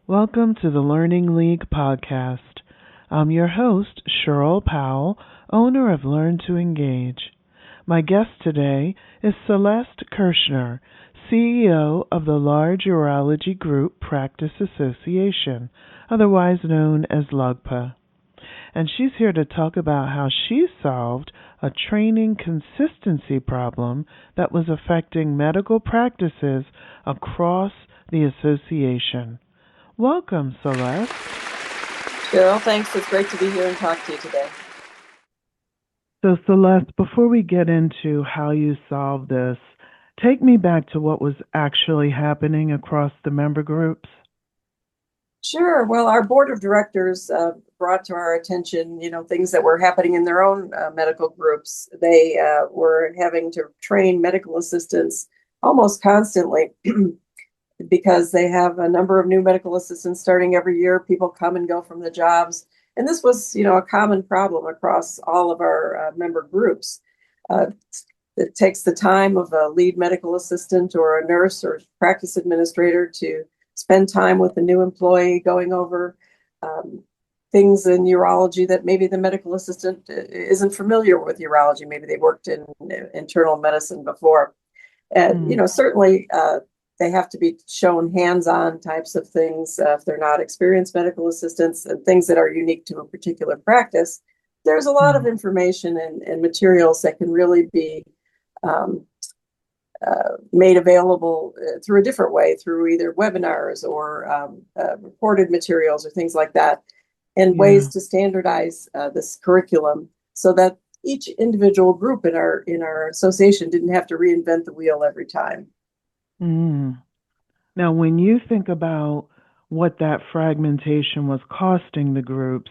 Welcome to the Learning League podcast. I'm your host, Cheryl Powell, owner of Learn to Engage. My guest today is Celeste Kirschner, CEO of the Large Urology Group Practice Association, otherwise known as LUGPA. And she's here to talk about how she solved a training consistency problem that was affecting medical practices across the association. Welcome, Celeste. Cheryl, thanks. It's great to be here and talk to you today. So, Celeste, before we get into how you solved this, take me back to what was actually happening across the member groups. Sure. Well, our board of directors brought to our attention, things that were happening in their own medical groups. They were having to train medical assistants almost constantly because they have a number of new medical assistants starting every year. People come and go from the jobs. And this was, a common problem across all of our member groups. Uh, it takes the time of a lead medical assistant or a nurse or practice administrator to spend time with a new employee going over things in urology that maybe the medical assistant isn't familiar with urology. Maybe they worked in internal medicine before. And, certainly they have to be shown hands-on types of things if they're not experienced medical assistants and things that are unique to a particular practice. There's a lot of information and materials that can really be made available through a different way, through either webinars or reported materials or things like that, and ways to standardize this curriculum so that each individual group in our association didn't have to reinvent the wheel every time. Now, when you think about what that fragmentation was costing the groups,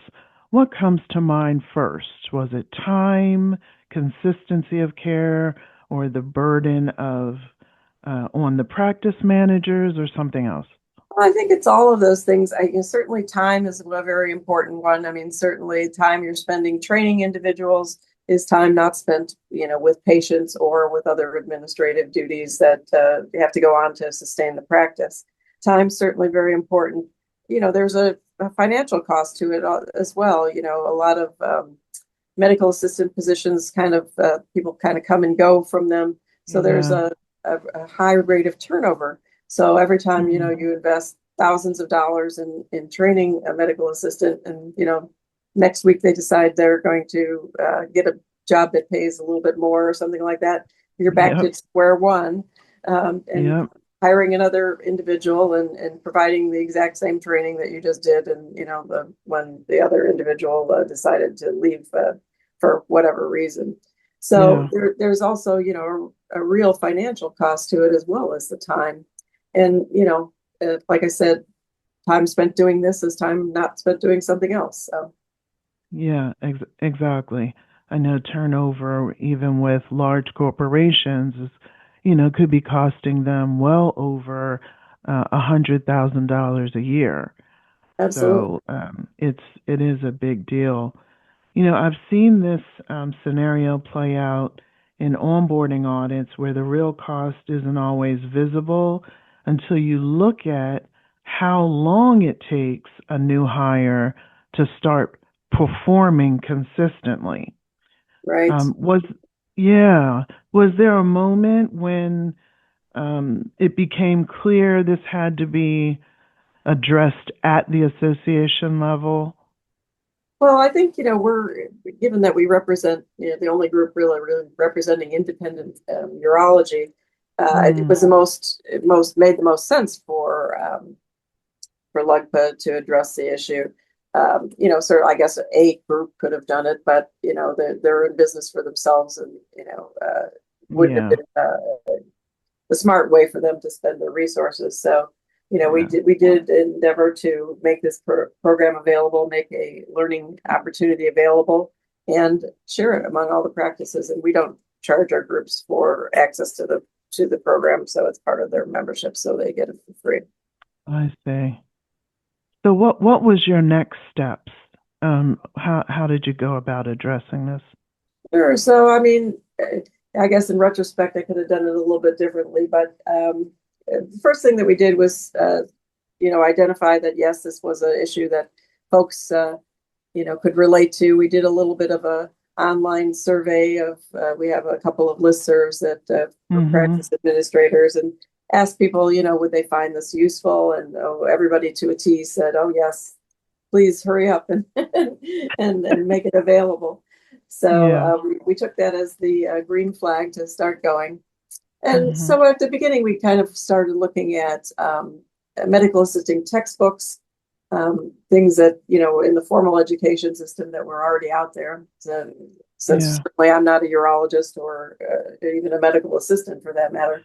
what comes to mind first? Was it time, consistency of care, or the burden of on the practice managers, or something else? Well, I think it's all of those things. Certainly time is a very important one. I mean, certainly time you're spending training individuals is time not spent, with patients or with other administrative duties that you have to go on to sustain the practice. Time's certainly very important. There's a financial cost to it as well. A lot of medical assistant positions people kind of come and go from them. So there's a high rate of turnover. So every time, you invest thousands of dollars in training a medical assistant and, next week they decide they're going to get a job that pays a little bit more or something like that, you're back to square one, and hiring another individual and providing the exact same training that you just did. And, when the other individual decided to leave for whatever reason. So there's also, a real financial cost to it as well as the time. And, like I said, time spent doing this is time not spent doing something else. So. Yeah, exactly. I know turnover, even with large corporations, could be costing them well over $100,000 a year. Absolutely. So it is a big deal. I've seen this scenario play out in onboarding audits where the real cost isn't always visible until you look at how long it takes a new hire to start performing consistently. Right. Was yeah, was there a moment when it became clear this had to be addressed at the association level? Well, I think, we're given that we represent, the only group really representing independent urology. It was it made the most sense for LUGPA to address the issue. So I guess a group could have done it, but they're in business for themselves, and wouldn't have Yeah, been the smart way for them to spend their resources. So yeah, we did endeavor to make this program available, make a learning opportunity available, and share it among all the practices. And we don't charge our groups for access to the program, so it's part of their membership, so they get it for free. I see. So what was your next steps? How did you go about addressing this? Sure. So, I mean, I guess in retrospect, I could have done it a little bit differently. But the first thing that we did was identify that, yes, this was an issue that folks, could relate to. We did a little bit of a online survey of, we have a couple of listservs that for practice administrators, and asked people, would they find this useful? And everybody to a T said, oh, yes, please hurry up and and make it available. So we took that as the green flag to start going. And so at the beginning, we kind of started looking at medical assisting textbooks, things that, in the formal education system that were already out there. So, since certainly I'm not a urologist or even a medical assistant for that matter.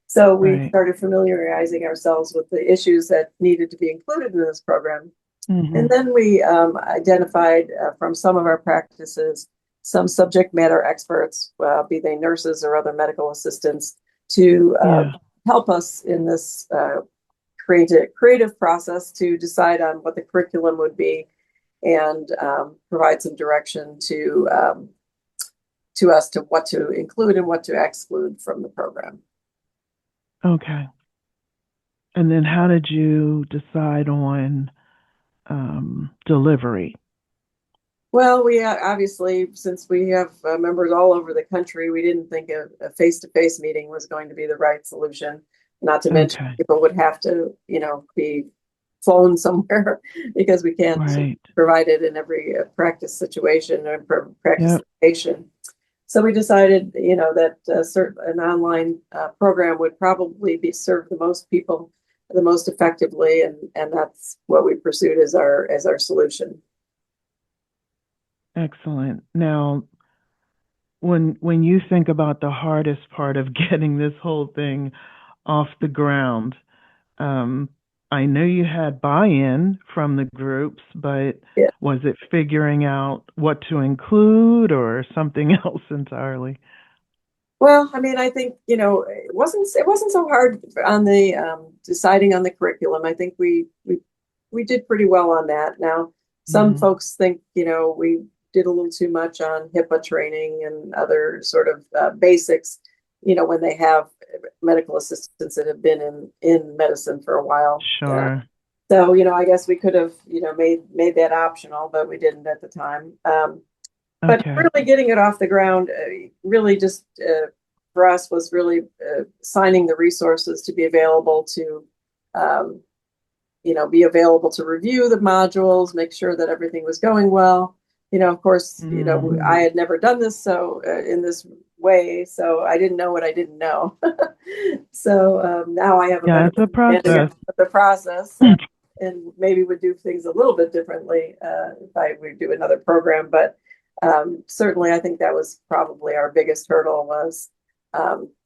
So we started familiarizing ourselves with the issues that needed to be included in this program. And then we identified from some of our practices some subject matter experts, be they nurses or other medical assistants, to help us in this creative process to decide on what the curriculum would be, and provide some direction to us to what to include and what to exclude from the program. Okay. And then how did you decide on delivery? Well, we obviously, since we have members all over the country, we didn't think a face-to-face meeting was going to be the right solution. Not to mention people would have to, be flown somewhere because we can't provide it in every practice situation or practice location. So we decided, that an online program would probably serve the most people the most effectively, and that's what we pursued as our solution. Excellent. Now, when you think about the hardest part of getting this whole thing off the ground, I know you had buy-in from the groups, but was it figuring out what to include or something else entirely? Well, I mean, I think, it wasn't so hard on the deciding on the curriculum. I think we did pretty well on that. Now, some folks think, we did a little too much on HIPAA training and other sort of basics, when they have medical assistants that have been in medicine for a while. Sure. So, I guess we could have, made that optional, but we didn't at the time. But really getting it off the ground, really just for us was really signing the resources to be available to, be available to review the modules, make sure that everything was going well. Of course, I had never done this in this way, so I didn't know what I didn't know. So now I have a better understanding of the process, and maybe would do things a little bit differently if I would do another program. But certainly, I think that was probably our biggest hurdle was,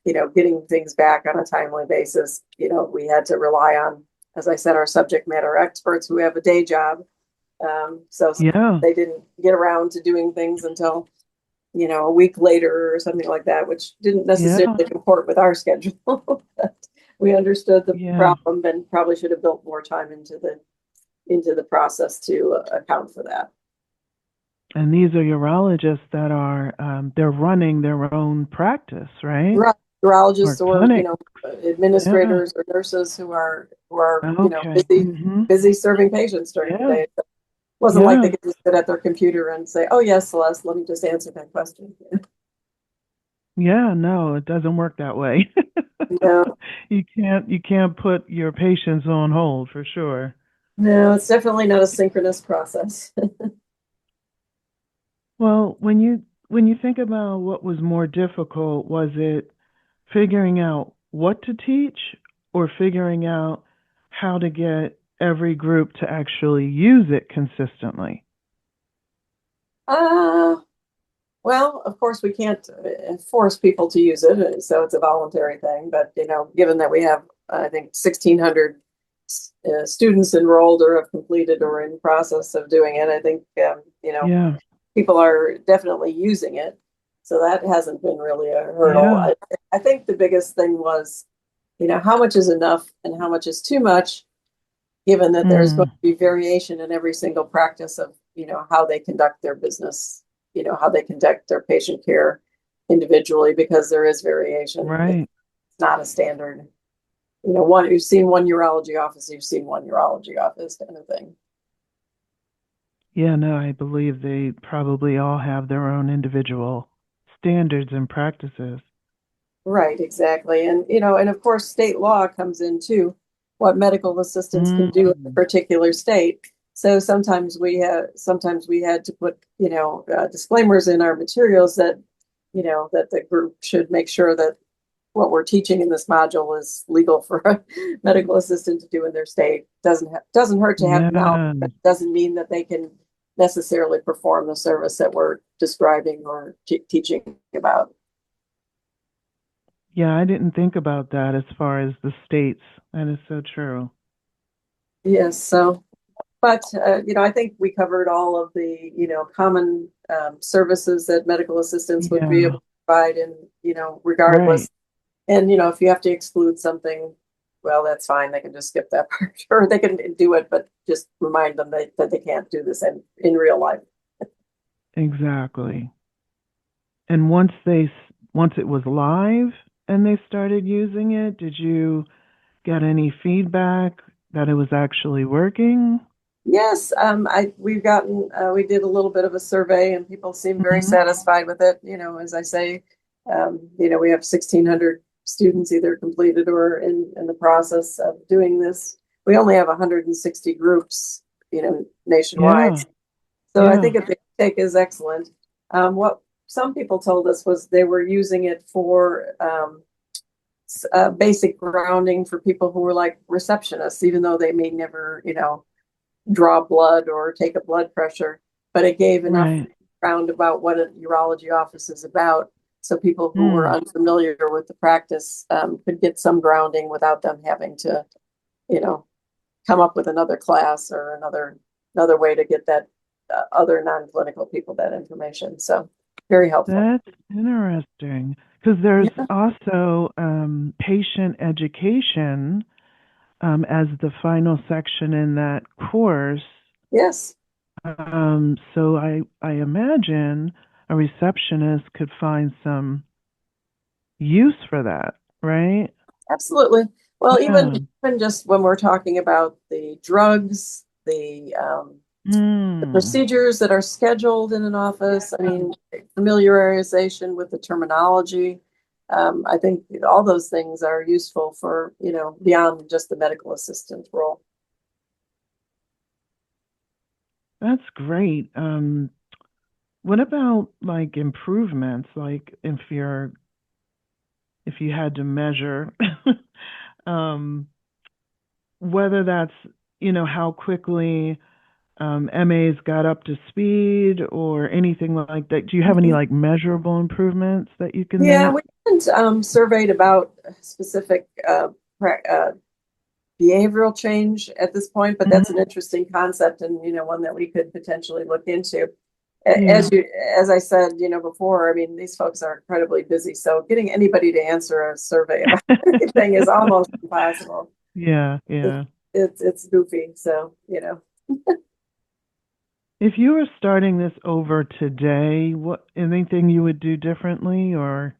getting things back on a timely basis. We had to rely on, as I said, our subject matter experts who have a day job. So they didn't get around to doing things until, a week later or something like that, which didn't necessarily comport with our schedule. But we understood the problem and probably should have built more time into the process to account for that. And these are urologists that are they're running their own practice, right? Urologists or administrators or nurses who are busy serving patients during the day. So it wasn't like they could just sit at their computer and say, "Oh yes, Celeste, let me just answer that question." Yeah, no, it doesn't work that way. No. You can't put your patients on hold for sure. No, it's definitely not a synchronous process. Well, when you think about what was more difficult, was it figuring out what to teach or figuring out how to get every group to actually use it consistently? Well, of course, we can't force people to use it, so it's a voluntary thing. But given that we have, I think, 1,600 students enrolled or have completed or in process of doing it, I think people are definitely using it. So that hasn't been really a hurdle. I think the biggest thing was, how much is enough and how much is too much, given that there's going to be variation in every single practice of, how they conduct their business, how they conduct their patient care individually, because there is variation. Right. It's not a standard. you've seen one urology office, you've seen one urology office kind of thing. Yeah, no, I believe they probably all have their own individual standards and practices. Right, exactly. And of course, state law comes in too, what medical assistants can do in a Mm, particular state. So sometimes we had to put, disclaimers in our materials that, that the group should make sure that what we're teaching in this module is legal for a medical assistant to do in their state. Doesn't hurt to have knowledge, yeah, but doesn't mean that they can necessarily perform the service that we're describing or teaching about. yeah, I didn't think about that as far as the states. That is so true. Yes, so but I think we covered all of the common services that medical assistants would be able Yeah, to provide, and regardless. right. And if you have to exclude something, well, that's fine. They can just skip that part, or they can do it, but just remind them that they can't do this in real life. Exactly. And once it was live and they started using it, did you get any feedback that it was actually working? Yes, we did a little bit of a survey, and people seem very Mhm. satisfied with it. As I say, we have 1,600 students either completed or in the process of doing this. We only have 160 groups, nationwide. Yeah, So I yeah, think the uptake is excellent. What some people told us was they were using it for basic grounding for people who were like receptionists, even though they may never, draw blood or take a blood pressure, but it gave enough right. ground about what a urology office is about. So people who were Hmm. unfamiliar with the practice could get some grounding without them having to, you know, come up with another class or another way to get that other non-clinical people that information. So very helpful. That's interesting because there's Yeah. also patient education as the final section in that course. Yes. So I imagine a receptionist could find some use for that, right? Absolutely. Well, even Yeah. even just when we're talking about the drugs, the Hmm. procedures that are scheduled in an office, I mean, familiarization with the terminology. I think all those things are useful for, beyond just the medical assistant role. That's great. What about like improvements? Like if you had to measure um, whether that's how quickly MAs got up to speed or anything like that. Do you have any Mhm. like measurable improvements that you can Yeah, make? we haven't surveyed about specific behavioral change at this point, but that's an Hmm. interesting concept and one that we could potentially look into. Yeah, As I said, before, I mean, these folks are incredibly busy, so getting anybody to answer a survey about anything is almost impossible. yeah, It, yeah. it's goofy, so If you were starting this over today, what anything you would do differently or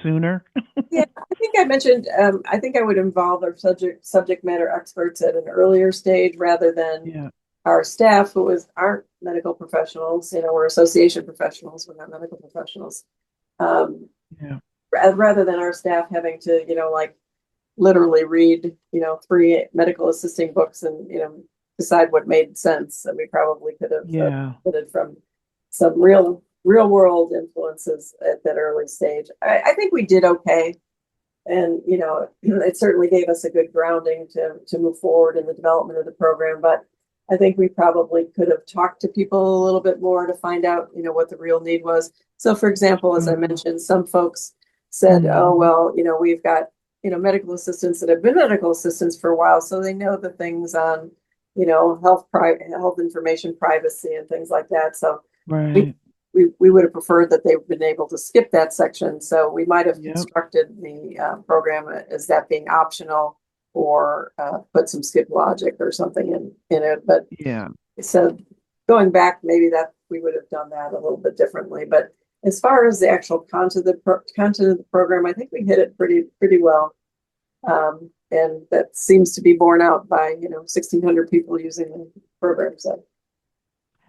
sooner? yeah. I think I mentioned. I think I would involve our subject matter experts at an earlier stage rather than Yeah, our staff, aren't medical professionals. We're association professionals, we're not medical professionals. Um, yeah, rather than our staff having to, like literally read, three medical assisting books and, decide what made sense. And we probably could have yeah, benefited from some real world influences at that early stage. I think we did okay. And, it certainly gave us a good grounding to move forward in the development of the program. But I think we probably could have talked to people a little bit more to find out, what the real need was. So, for example, as I sure. mentioned, some folks said, oh, Hmm. well, we've got, medical assistants that have been medical assistants for a while, so they know the things on, health information privacy and things like that. So we Right. we would have preferred that they've been able to skip that section. So we might have Yep. constructed the program as that being optional or put some skip logic or something in it. But Yeah. so going back, maybe that we would have done that a little bit differently. But as far as the actual content of the program, I think we hit it pretty well. And that seems to be borne out by, 1,600 people using the program. So,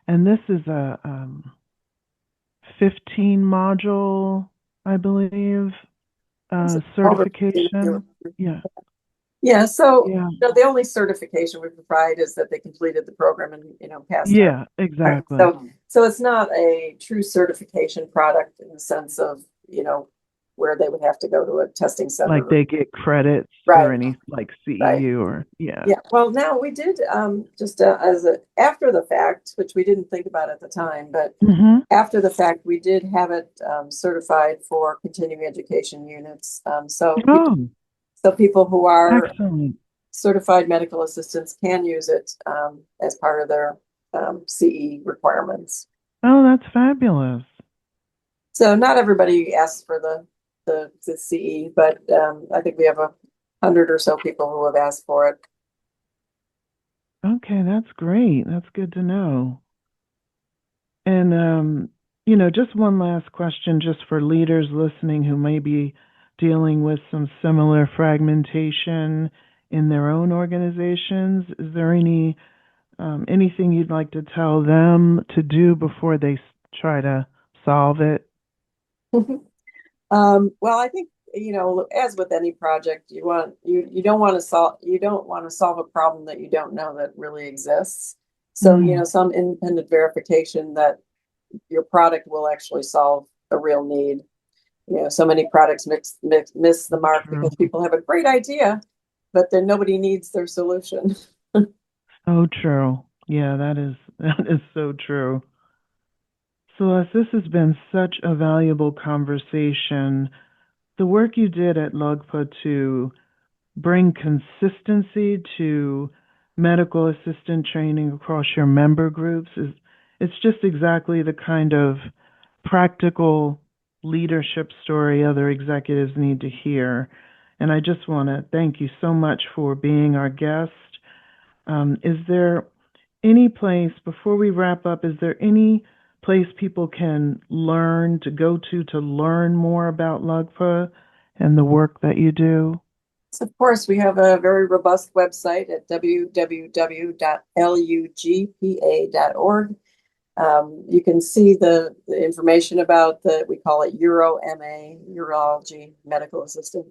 And this is a 15 module, I believe, certification. Yeah. Yeah. So, Yeah. the only certification we provide is that they completed the program and, passed out. Yeah, exactly. So it's not a true certification product in the sense of, where they would have to go to a testing center. Like they get credits Right. or any like Right. CEU or Yeah. Well, now we did just after the fact, which we didn't think about at the time, but Mm-hmm. after the fact, we did have it certified for continuing education units. So Oh, people who are excellent. certified medical assistants can use it as part of their CE requirements. Oh, that's fabulous. So not everybody asks for the CE, but I think we have 100 or so people who have asked for it. Okay, that's great. That's good to know. And just one last question, just for leaders listening who may be dealing with some similar fragmentation in their own organizations. Is there anything you'd like to tell them to do before they try to solve it? Well, I think, as with any project, you don't want to solve a problem that you don't know that really exists. So, some independent verification that your product will actually solve a real need. So many products miss the mark True. because people have a great idea, but then nobody needs their solution. So true. Yeah, that is so true. Celeste, this has been such a valuable conversation. The work you did at LUGPA to bring consistency to medical assistant training across your member groups is it's just exactly the kind of practical leadership story other executives need to hear. And I just want to thank you so much for being our guest. Is there any place, before we wrap up, is there any place people can learn to go to learn more about LUGPA and the work that you do? So of course, we have a very robust website at www.lugpa.org. You can see the information about we call it UroMA, Urology Medical Assistant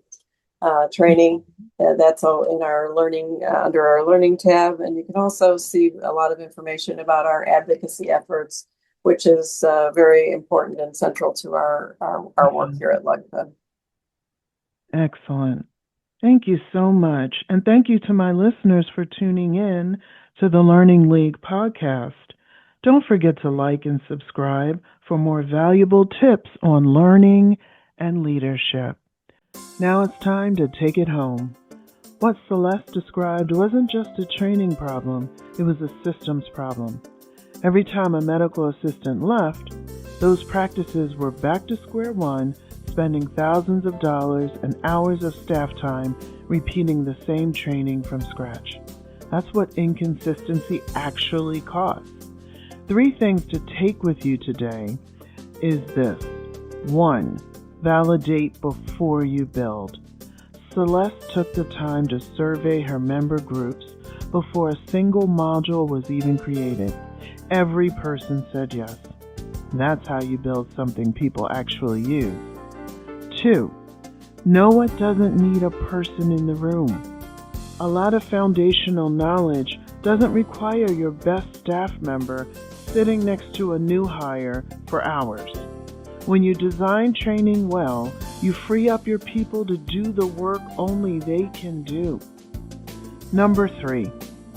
training. That's all in our learning, under our learning tab. And you can also see a lot of information about our advocacy efforts, which is very important and central to our work here at LUGPA. Excellent. Thank you so much. And thank you to my listeners for tuning in to the Learning League podcast. Don't forget to like and subscribe for more valuable tips on learning and leadership. Now it's time to take it home. What Celeste described wasn't just a training problem, it was a systems problem. Every time a medical assistant left, those practices were back to square one, spending thousands of dollars and hours of staff time repeating the same training from scratch. That's what inconsistency actually costs. 3 things to take with you today is this. 1. Validate before you build. Celeste took the time to survey her member groups before a single module was even created. Every person said yes. That's how you build something people actually use. 2. Know what doesn't need a person in the room. A lot of foundational knowledge doesn't require your best staff member sitting next to a new hire for hours. When you design training well, you free up your people to do the work only they can do. Number 3,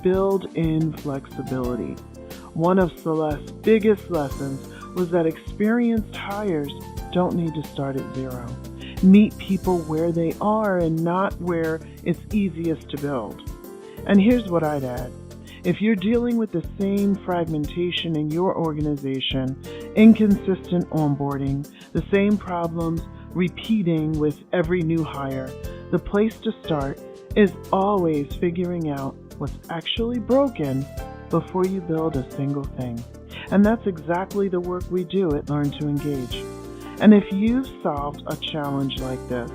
build in flexibility. One of Celeste's biggest lessons was that experienced hires don't need to start at zero. Meet people where they are and not where it's easiest to build. And here's what I'd add. If you're dealing with the same fragmentation in your organization, inconsistent onboarding, the same problems repeating with every new hire, the place to start is always figuring out what's actually broken before you build a single thing. And that's exactly the work we do at Learn to Engage. And if you've solved a challenge like this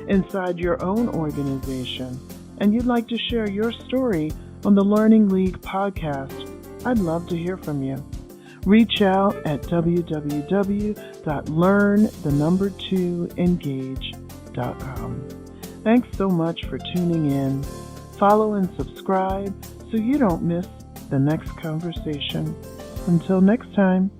inside your own organization and you'd like to share your story on the Learning League podcast, I'd love to hear from you. Reach out at www.learn2engage.com. Thanks so much for tuning in. Follow and subscribe so you don't miss the next conversation. Until next time.